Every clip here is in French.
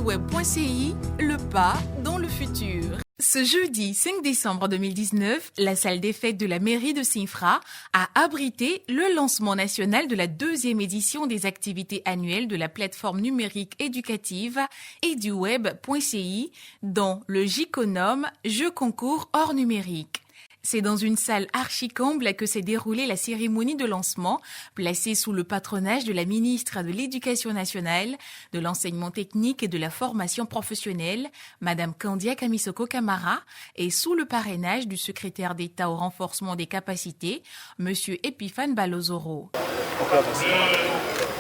eduweb.ci, le pas dans le futur. Ce jeudi 5 décembre 2019, la salle des fêtes de la mairie de Sinfra a abrité le lancement national de la 2e édition des activités annuelles de la plateforme numérique éducative eduweb.ci, dont le JICONOM, Jeux concours hors numérique. C'est dans une salle archi-comble que s'est déroulée la cérémonie de lancement, placée sous le patronage de la ministre de l'Éducation nationale, de l'enseignement technique et de la formation professionnelle, Madame Kandia Kamisoko Kamara, et sous le parrainage du secrétaire d'État au renforcement des capacités, Monsieur Epiphane Balozoro. Le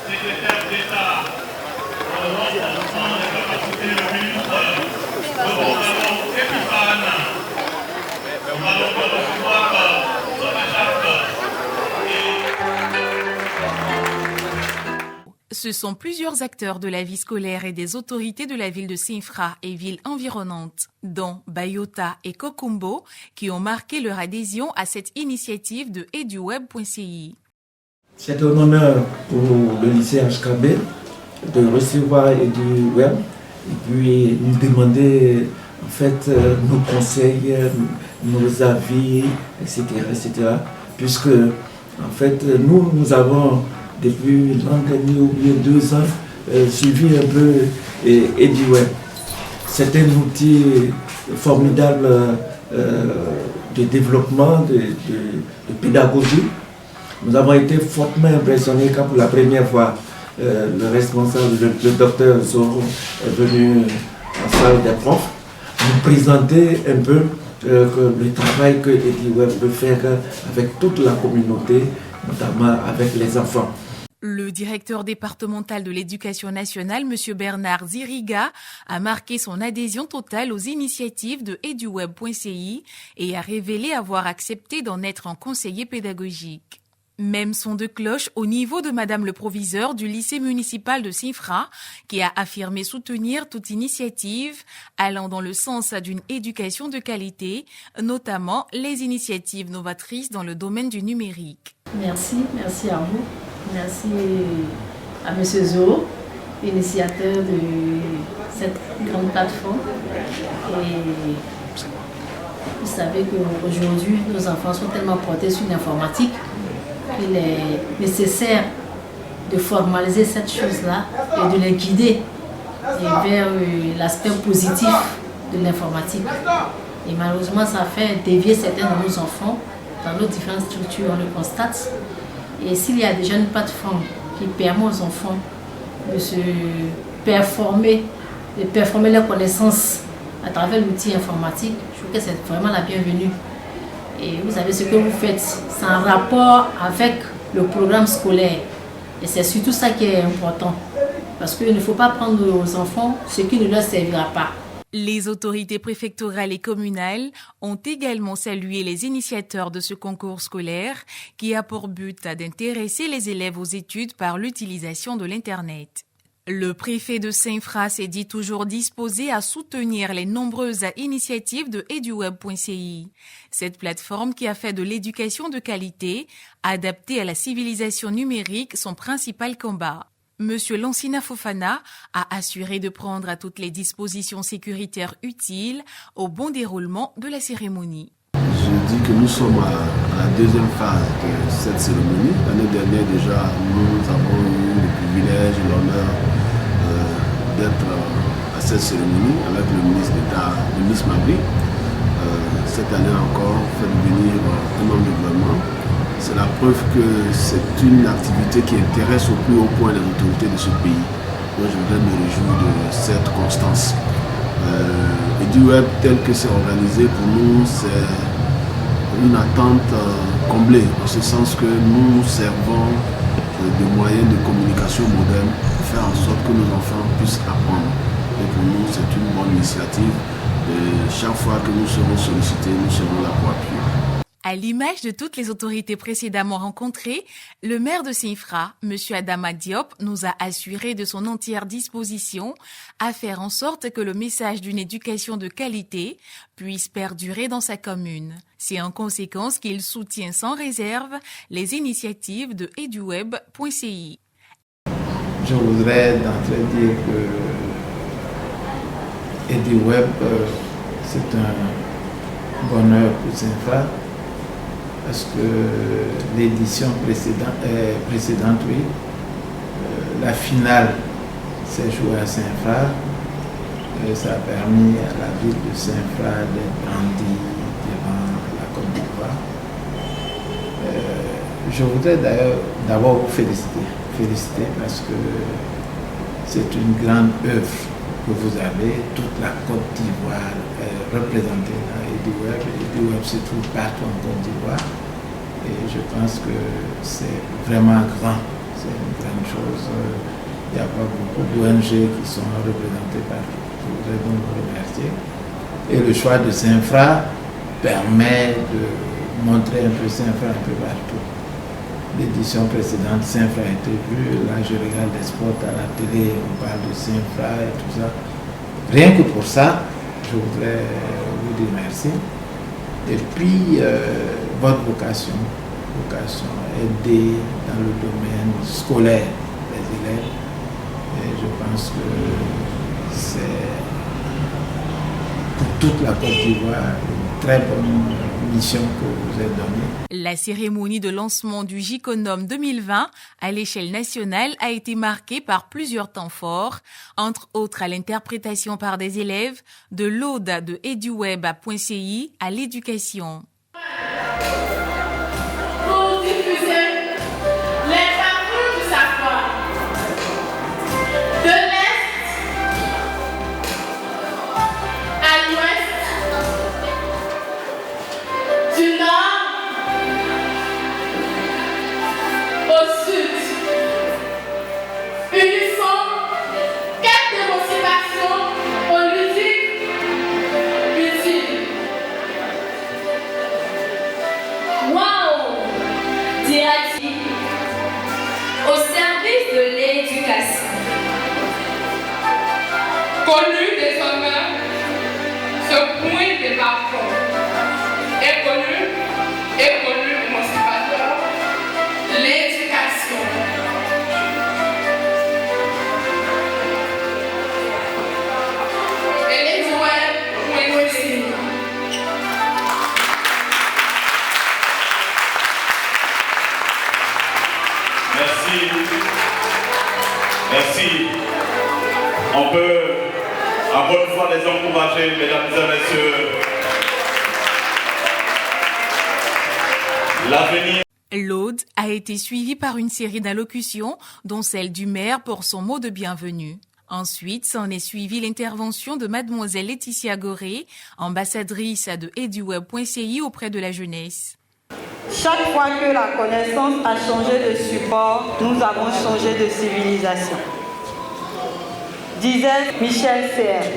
secrétaire d'État au renforcement des capacités, le ministre, Epiphane. Ce sont plusieurs acteurs de la vie scolaire et des autorités de la ville de Sinfra et villes environnantes, dont Bayota et Kokumbo, qui ont marqué leur adhésion à cette initiative de eduweb.ci. C'est un honneur pour le lycée HKB de recevoir eduweb et puis nous demander en fait nos conseils, nos avis, etc., puisque en fait nous avons depuis l'an dernier ou bien 2 ans suivi un peu eduweb. C'est un outil formidable de développement, de pédagogie. Nous avons été fortement impressionnés quand pour la première fois le responsable, le docteur Zoro, est venu en salle des profs nous présenter un peu le travail que eduweb veut faire avec toute la communauté, notamment avec les enfants. Le directeur départemental de l'Éducation nationale, M. Bernard Ziriga, a marqué son adhésion totale aux initiatives de eduweb.ci et a révélé avoir accepté d'en être un conseiller pédagogique. Même son de cloche au niveau de Madame le proviseur du lycée municipal de Sinfra, qui a affirmé soutenir toute initiative allant dans le sens d'une éducation de qualité, notamment les initiatives novatrices dans le domaine du numérique. Merci à vous. Merci à M. Zo, initiateur de cette grande plateforme. Et vous savez qu'aujourd'hui, nos enfants sont tellement portés sur l'informatique qu'il est nécessaire de formaliser cette chose-là et de les guider vers l'aspect positif de l'informatique. Et malheureusement, ça fait dévier certains de nos enfants dans nos différentes structures, on le constate. Et s'il y a déjà une plateforme qui permet aux enfants de se performer, de performer leurs connaissances à travers l'outil informatique, je trouve que c'est vraiment la bienvenue. Et vous savez, ce que vous faites, c'est en rapport avec le programme scolaire. Et c'est surtout ça qui est important. Parce qu'il ne faut pas prendre aux enfants ce qui ne leur servira pas. Les autorités préfectorales et communales ont également salué les initiateurs de ce concours scolaire qui a pour but d'intéresser les élèves aux études par l'utilisation de l'Internet. Le préfet de Sinfra s'est dit toujours disposé à soutenir les nombreuses initiatives de eduweb.ci. Cette plateforme qui a fait de l'éducation de qualité, adaptée à la civilisation numérique, son principal combat. Monsieur Lansina Fofana a assuré de prendre à toutes les dispositions sécuritaires utiles au bon déroulement de la cérémonie. Je dis que nous sommes à la 2e phase de cette cérémonie. L'année dernière déjà, nous avons eu le privilège et l'honneur d'être à cette cérémonie avec le ministre d'État, le ministre Mabri. Cette année encore, faites venir un membre du gouvernement. C'est la preuve que c'est une activité qui intéresse au plus haut point les autorités de ce pays. Donc je voudrais me réjouir de cette constance. eduweb tel que c'est organisé, pour nous, c'est une attente comblée, en ce sens que nous servons de moyens de communication modernes pour faire en sorte que nos enfants puissent apprendre. Et pour nous, c'est une bonne initiative. Et chaque fois que nous serons sollicités, nous serons là pour appuyer. À l'image de toutes les autorités précédemment rencontrées, le maire de Sinfra, M. Adama Diop, nous a assuré de son entière disposition à faire en sorte que le message d'une éducation de qualité puisse perdurer dans sa commune. C'est en conséquence qu'il soutient sans réserve les initiatives de eduweb.ci. Je voudrais d'entrée dire que EduWeb, c'est un bonheur pour Saint-Fra parce que l'édition précédente, oui, la finale s'est jouée à Saint-Fra. Ça a permis à la ville de Saint-Fra d'être brandie devant la Côte d'Ivoire. Je voudrais d'ailleurs d'abord vous féliciter parce que c'est une grande œuvre que vous avez. Toute la Côte d'Ivoire est représentée dans EduWeb. EduWeb se trouve partout en Côte d'Ivoire. Et je pense que c'est vraiment grand. C'est une grande chose. Il n'y a pas beaucoup d'ONG qui sont représentées partout. Je voudrais donc vous remercier. Et le choix de Saint-Fra permet de montrer un peu Saint-Fra un peu partout. L'édition précédente, Saint-Fra a été vue. Là, je regarde les spots à la télé, on parle de Saint-Fra et tout ça. Rien que pour ça, je voudrais vous dire merci. Et puis, votre vocation, aider dans le domaine scolaire des élèves. Et je pense que c'est pour toute la Côte d'Ivoire une très bonne mission que vous avez donnée. La cérémonie de lancement du Giconome 2020 à l'échelle nationale a été marquée par plusieurs temps forts, entre autres à l'interprétation par des élèves de l'Aude de EduWeb.ci à l'éducation. Pour diffuser les parcours du savoir de l'Est à l'Ouest, du Nord au Sud. Unissons quête de motivation au ludique utile. Wow! Dirati au service de l'éducation. Connu désormais, ce point de parcours est connu émancipateur, L'éducation. et EduWeb.ci. Merci. Merci. On peut à bonne foi les encourager, mesdames et messieurs. L'avenir. L'Aude a été suivie par une série d'allocutions, dont celle du maire pour son mot de bienvenue. Ensuite, s'en est suivie l'intervention de mademoiselle Laetitia Goré, ambassadrice de EduWeb.ci auprès de la jeunesse. Chaque fois que la connaissance a changé de support, nous avons changé de civilisation. Disait Michel Serres.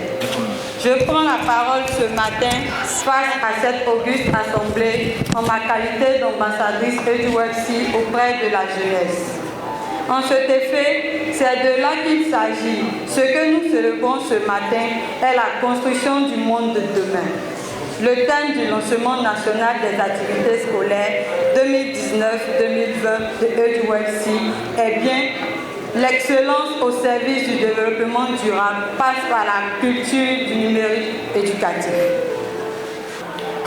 Je prends la parole ce matin face à cette auguste assemblée en ma qualité d'ambassadrice EduWeb.ci auprès de la jeunesse. En cet effet, c'est de là qu'il s'agit. Ce que nous célébrons ce matin est la construction du monde de demain. Le thème du lancement national des activités scolaires 2019-2020 de EduWeb.ci est bien l'excellence au service du développement durable passe par la culture du numérique éducatif.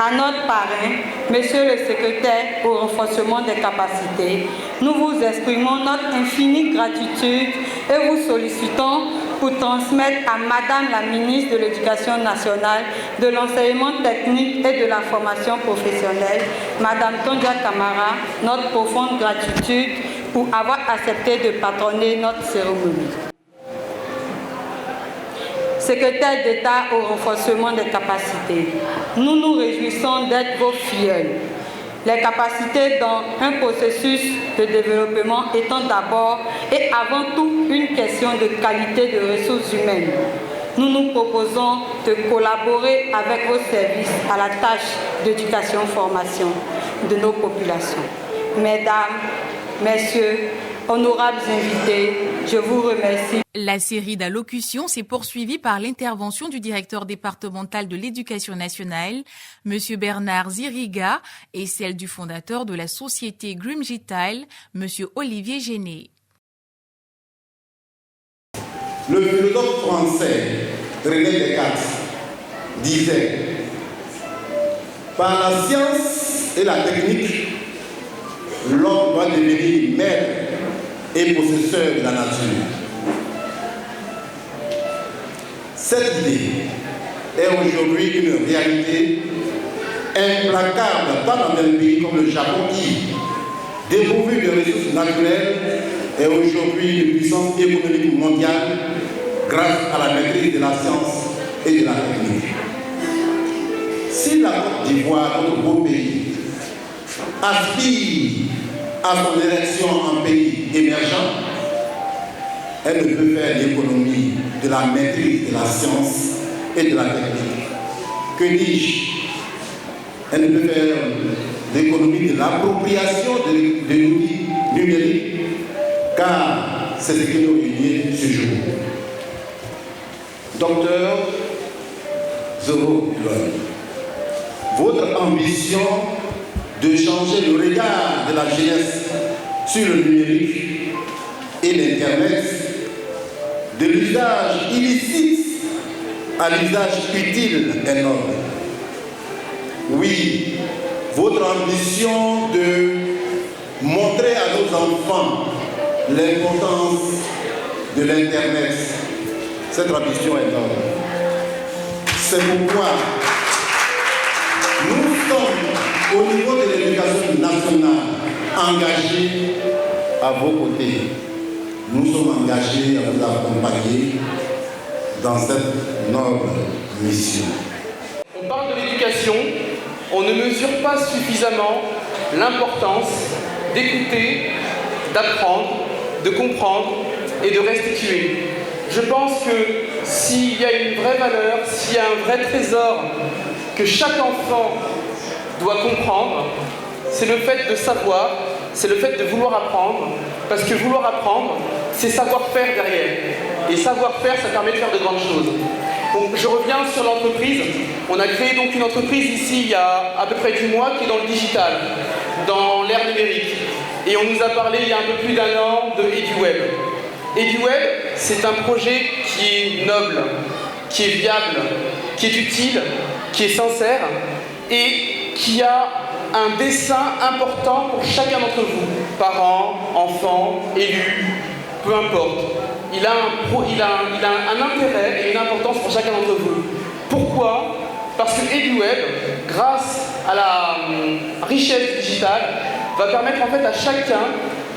À notre parrain, Monsieur le secrétaire au renforcement des capacités, nous vous exprimons notre infinie gratitude et vous sollicitons pour transmettre à Madame la ministre de l'Éducation nationale, de l'enseignement technique et de la formation professionnelle, Madame Tondia Camara, notre profonde gratitude pour avoir accepté de patronner notre cérémonie. Secrétaire d'État au renforcement des capacités, nous nous réjouissons d'être vos filleuls. Les capacités dans un processus de développement étant d'abord et avant tout une question de qualité de ressources humaines. Nous nous proposons de collaborer avec vos services à la tâche d'éducation-formation de nos populations. Mesdames, Messieurs, honorables invités, je vous remercie. La série d'allocutions s'est poursuivie par l'intervention du directeur départemental de l'Éducation nationale, M. Bernard Ziriga, et celle du fondateur de la société Grimgital, M. Olivier Géné. Le philosophe français René Descartes, disait: par la science et la technique, l'homme doit devenir maître et possesseur de la nature. Cette idée est aujourd'hui une réalité implacable tant dans un pays comme le Japon qui, dépourvu de ressources naturelles, est aujourd'hui une puissance économique mondiale grâce à la maîtrise de la science et de la technique. Si la Côte d'Ivoire, notre beau pays, aspire à son élection en pays émergent, elle ne peut faire l'économie de la maîtrise de la science et de la technique. Que dis-je? Elle ne peut faire l'économie de l'appropriation de l'outil numérique, car c'est ce qui nous unit ce jour. Docteur Zoro Lone, votre ambition de changer le regard de la jeunesse sur le numérique et l'Internet, de l'usage illicite à l'usage utile est noble. Oui, votre ambition de montrer à nos enfants l'importance de l'Internet, cette ambition est noble. C'est pourquoi nous sommes, au niveau de l'éducation nationale, engagés à vos côtés. Nous sommes engagés à vous accompagner dans cette noble mission. On parle de l'éducation, on ne mesure pas suffisamment l'importance d'écouter, d'apprendre, de comprendre et de restituer. Je pense que s'il y a une vraie valeur, s'il y a un vrai trésor que chaque enfant doit comprendre, c'est le fait de savoir, c'est le fait de vouloir apprendre, parce que vouloir apprendre, c'est savoir-faire derrière. Et savoir-faire, ça permet de faire de grandes choses. Donc je reviens sur l'entreprise. On a créé donc une entreprise ici il y a à peu près 10 mois qui est dans le digital, dans l'ère numérique. Et on nous a parlé il y a un peu plus d'1 an de EduWeb. EduWeb, c'est un projet qui est noble, qui est viable, qui est utile, qui est sincère et qui a un dessein important pour chacun d'entre vous, parents, enfants, élus, peu importe. Il a un intérêt et une importance pour chacun d'entre vous. Pourquoi? Parce que EduWeb, grâce à la richesse digitale, va permettre en fait à chacun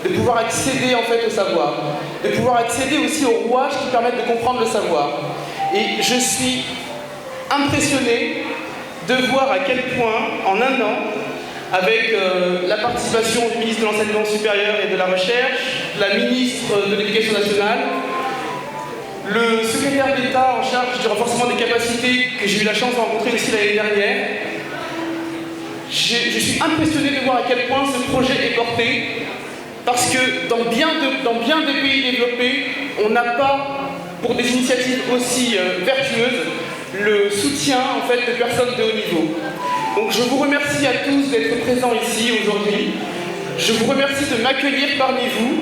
de pouvoir accéder en fait au savoir, de pouvoir accéder aussi aux rouages qui permettent de comprendre le savoir. Et je suis impressionné de voir à quel point, en 1 an, avec la participation du ministre de l'Enseignement supérieur et de la Recherche, la ministre de l'Éducation nationale, le secrétaire d'État en charge du renforcement des capacités que j'ai eu la chance de rencontrer aussi l'année dernière, je suis impressionné de voir à quel point ce projet est porté, parce que dans bien des pays développés, on n'a pas, pour des initiatives aussi vertueuses, le soutien en fait, de personnes de haut niveau. Donc je vous remercie à tous d'être présents ici aujourd'hui. Je vous remercie de m'accueillir parmi vous.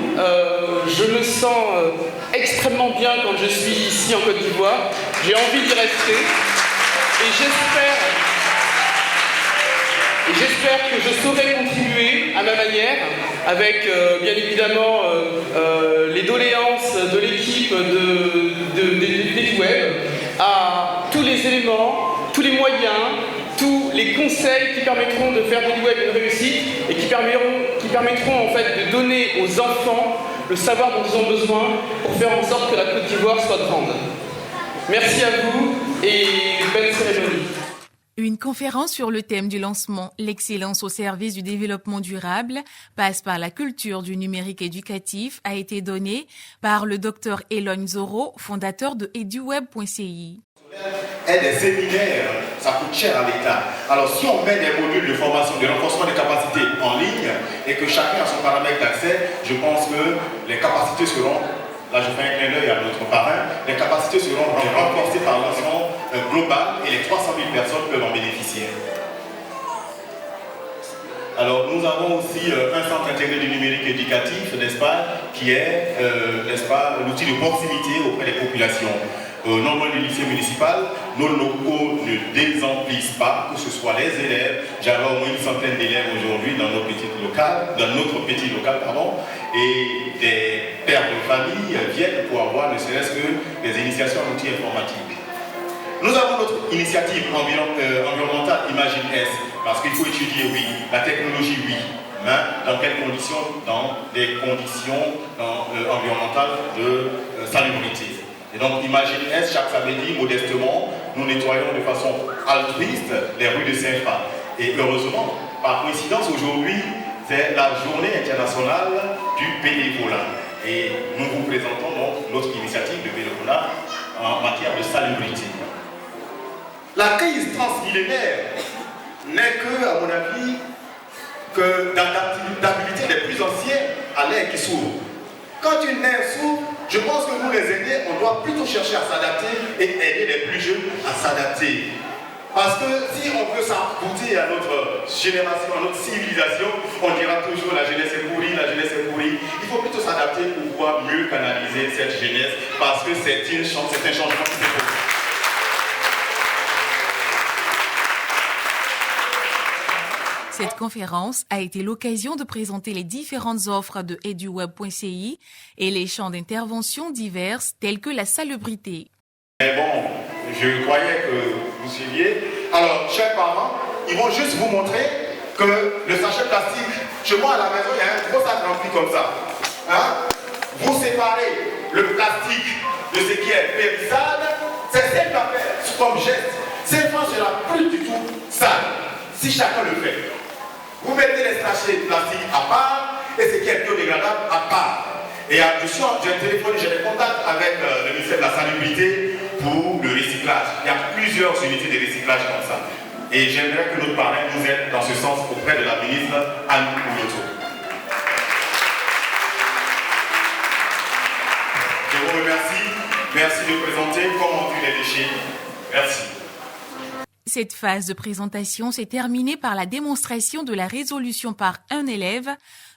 Je me sens extrêmement bien quand je suis ici en Côte d'Ivoire. J'ai envie d'y rester. Et j'espère que je saurai contribuer à ma manière, avec bien évidemment les doléances de l'équipe d'EduWeb, à tous les éléments, tous les moyens, tous les conseils qui permettront de faire d'EduWeb une réussite et qui permettront en fait de donner aux enfants le savoir dont ils ont besoin pour faire en sorte que la Côte d'Ivoire soit grande. Merci à vous et belle cérémonie. Une conférence sur le thème du lancement « L'excellence au service du développement durable passe par la culture du numérique éducatif » a été donnée par le Dr Elogne Zoro, fondateur de eduweb.ci. Et des séminaires, ça coûte cher à l'État. Alors si on met des modules de formation, de renforcement des capacités en ligne et que chacun a son paramètre d'accès, je pense que les capacités seront, là je fais un clin d'œil à notre parrain, les capacités seront renforcées par l'enseignement global et les 300 000 personnes peuvent en bénéficier. Alors nous avons aussi un centre intégré du numérique éducatif, n'est-ce pas, qui est, n'est-ce pas, l'outil de proximité auprès des populations. non loin du lycée municipal. Nos locaux ne désemplissent pas, que ce soit les élèves. J'avais au moins une centaine d'élèves aujourd'hui dans notre petit local, et des pères de famille viennent pour avoir ne serait-ce que des initiations en outils informatiques. Nous avons notre initiative environnementale Imagine S, parce qu'il faut étudier, oui, la technologie, oui. Dans quelles conditions? Dans des conditions environnementales de salubrité. Et donc, Imagine S, chaque samedi, modestement, nous nettoyons de façon altruiste les rues de Saint-Fra. Et heureusement, par coïncidence, aujourd'hui, c'est la journée internationale du bénévolat. Et nous vous présentons donc notre initiative de bénévolat en matière de salubrité. La crise transmillénaire n'est que, à mon avis, que d'habilité des plus anciens à l'air qui s'ouvre. Quand une aire s'ouvre, je pense que nous les aînés, on doit plutôt chercher à s'adapter et aider les plus jeunes à s'adapter. Parce que si on veut s'apporter à notre génération, à notre civilisation, on dira toujours la jeunesse est pourrie, la jeunesse est pourrie. Il faut plutôt s'adapter pour pouvoir mieux canaliser cette jeunesse, parce que c'est un changement qui s'est produit. Cette conférence a été l'occasion de présenter les différentes offres de eduweb.ci et les champs d'intervention divers tels que la salubrité. Mais bon, je croyais que vous suiviez. Alors, chers parents, ils vont juste vous montrer que le sachet plastique, chez moi à la maison, il y a un gros sac rempli comme ça. Vous séparez le plastique de ce qui est périssable, c'est simple à faire comme geste. Cette fois, ce sera plus du tout sale, si chacun le fait. Vous mettez les sachets plastiques à part et ce qui est biodégradable à part. Et j'ai téléphoné, j'ai des contacts avec le ministère de la Salubrité pour le recyclage. Il y a plusieurs unités de recyclage comme ça. Et j'aimerais que notre parrain nous aide dans ce sens auprès de la ministre Anne Ouloto. Je vous remercie. Merci de présenter comment on tue les déchets. Merci. Cette phase de présentation s'est terminée par la démonstration de la résolution par un élève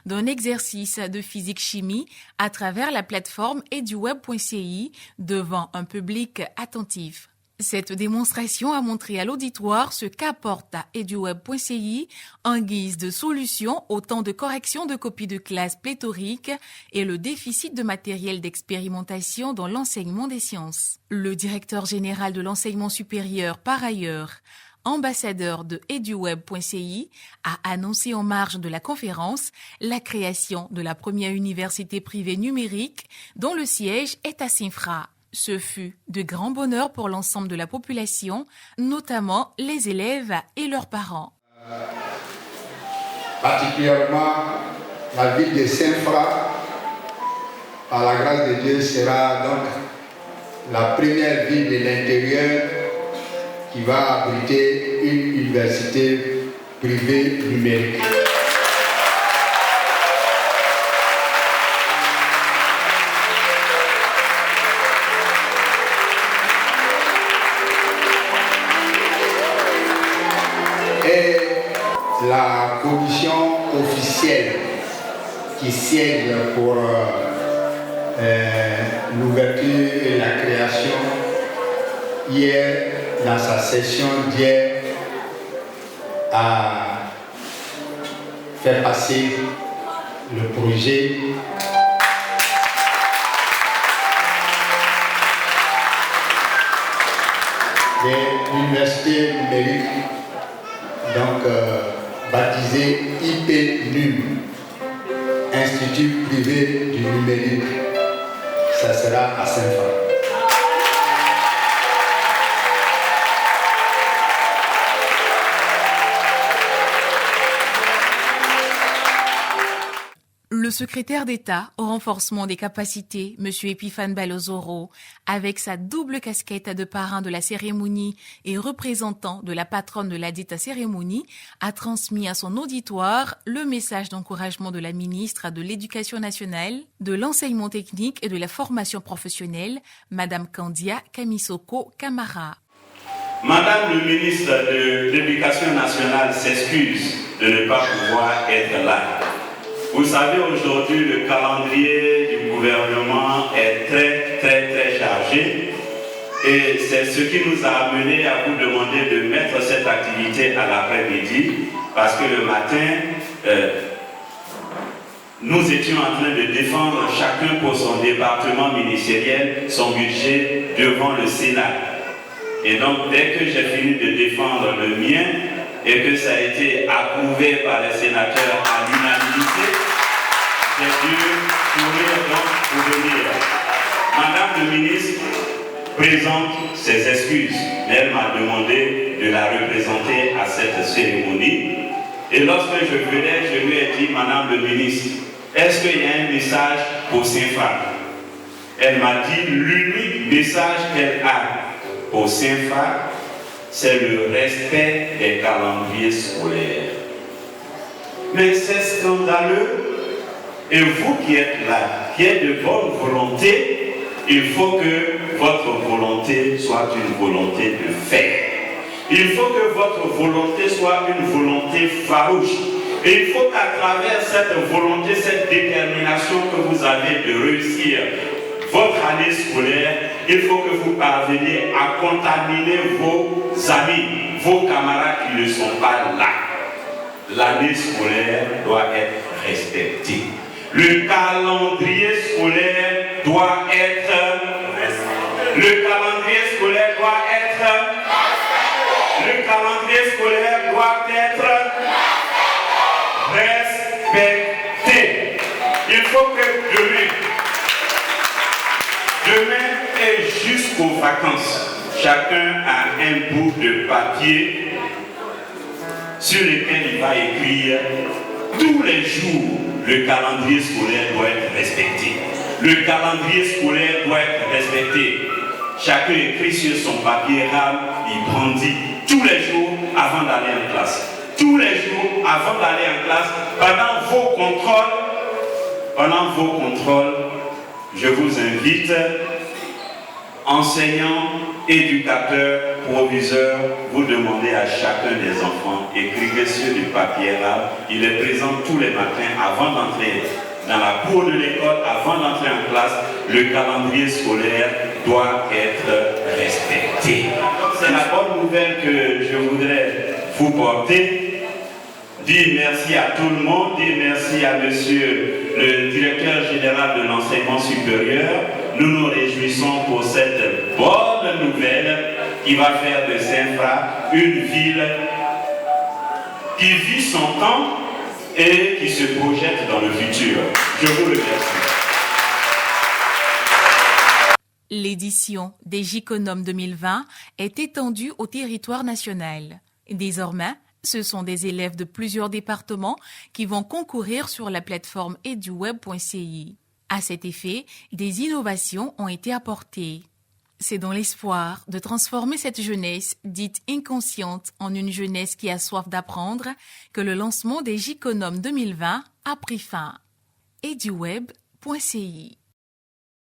d'un exercice de physique-chimie à travers la plateforme eduweb.ci devant un public attentif. Cette démonstration a montré à l'auditoire ce qu'apporte à eduweb.ci en guise de solution au temps de correction de copies de classe pléthoriques et le déficit de matériel d'expérimentation dans l'enseignement des sciences. Le directeur général de l'enseignement supérieur, par ailleurs, ambassadeur de eduweb.ci, a annoncé en marge de la conférence la création de la première université privée numérique dont le siège est à Saint-Fra. Ce fut de grand bonheur pour l'ensemble de la population, notamment les élèves et leurs parents. Particulièrement, la ville de Saint-Fra, par la grâce de Dieu, sera donc la première ville de l'intérieur qui va abriter une université privée numérique. Et la commission officielle qui siège pour l'ouverture et la création, hier, dans sa session d'hier, a fait passer le projet de l'université numérique, donc baptisé IP-NUM, Institut privé du numérique. Ça sera à Saint-Fra. Le secrétaire d'État au renforcement des capacités, M. Epiphane Balozoro, avec sa double casquette de parrain de la cérémonie et représentant de la patronne de la dite cérémonie, a transmis à son auditoire le message d'encouragement de la ministre de l'Éducation nationale, de l'enseignement technique et de la formation professionnelle, Mme Kandia Kamisoko Kamara. Madame le ministre de l'Éducation nationale s'excuse de ne pas pouvoir être là. Vous savez, aujourd'hui, le calendrier du gouvernement est très chargé Et c'est ce qui nous a amené à vous demander de mettre cette activité à l'après-midi, parce que le matin, nous étions en train de défendre chacun pour son département ministériel, son budget devant le Sénat. Et donc, dès que j'ai fini de défendre le mien et que ça a été approuvé par les sénateurs à l'unanimité, j'ai dû courir donc pour venir. Madame le ministre présente ses excuses, mais elle m'a demandé de la représenter à cette cérémonie. Et lorsque je venais, je lui ai dit, Madame le ministre, est-ce qu'il y a un message pour Saint-Fra? Elle m'a dit, l'unique message qu'elle a pour Saint-Fra, c'est le respect des calendriers scolaires. Mais c'est scandaleux. Et vous qui êtes là, qui êtes de bonne volonté, il faut que votre volonté soit une volonté de faire. Il faut que votre volonté soit une volonté farouche. Et il faut qu'à travers cette volonté, cette détermination que vous avez de réussir votre année scolaire, il faut que vous parveniez à contaminer vos amis, vos camarades qui ne sont pas là. L'année scolaire doit être respectée. Le calendrier scolaire doit être respecté. Le calendrier scolaire doit être respecté. Le calendrier scolaire doit être respecté. Il faut que demain et jusqu'aux vacances, chacun a un bout de papier sur lequel il va écrire tous les jours. Le calendrier scolaire doit être respecté. Le calendrier scolaire doit être respecté. Chacun écrit sur son papier rame, il brandit tous les jours avant d'aller en classe. Tous les jours avant d'aller en classe, pendant vos contrôles, je vous invite, enseignants, éducateurs, proviseurs, vous demandez à chacun des enfants, écrivez sur du papier rame, il est présent tous les matins avant d'entrer dans la cour de l'école, avant d'entrer en classe, le calendrier scolaire doit être respecté. C'est la bonne nouvelle que je voudrais vous porter. Dire merci à tout le monde, dire merci à monsieur le directeur général de l'enseignement supérieur. Nous nous réjouissons pour cette bonne nouvelle qui va faire de Saint-Fra une ville qui vit son temps et qui se projette dans le futur. Je vous remercie. L'édition des JICONOM 2020 est étendue au territoire national. Désormais, ce sont des élèves de plusieurs départements qui vont concourir sur la plateforme eduweb.ci. À cet effet, des innovations ont été apportées. C'est dans l'espoir de transformer cette jeunesse dite inconsciente en une jeunesse qui a soif d'apprendre que le lancement des JICONOM 2020 a pris fin. eduweb.ci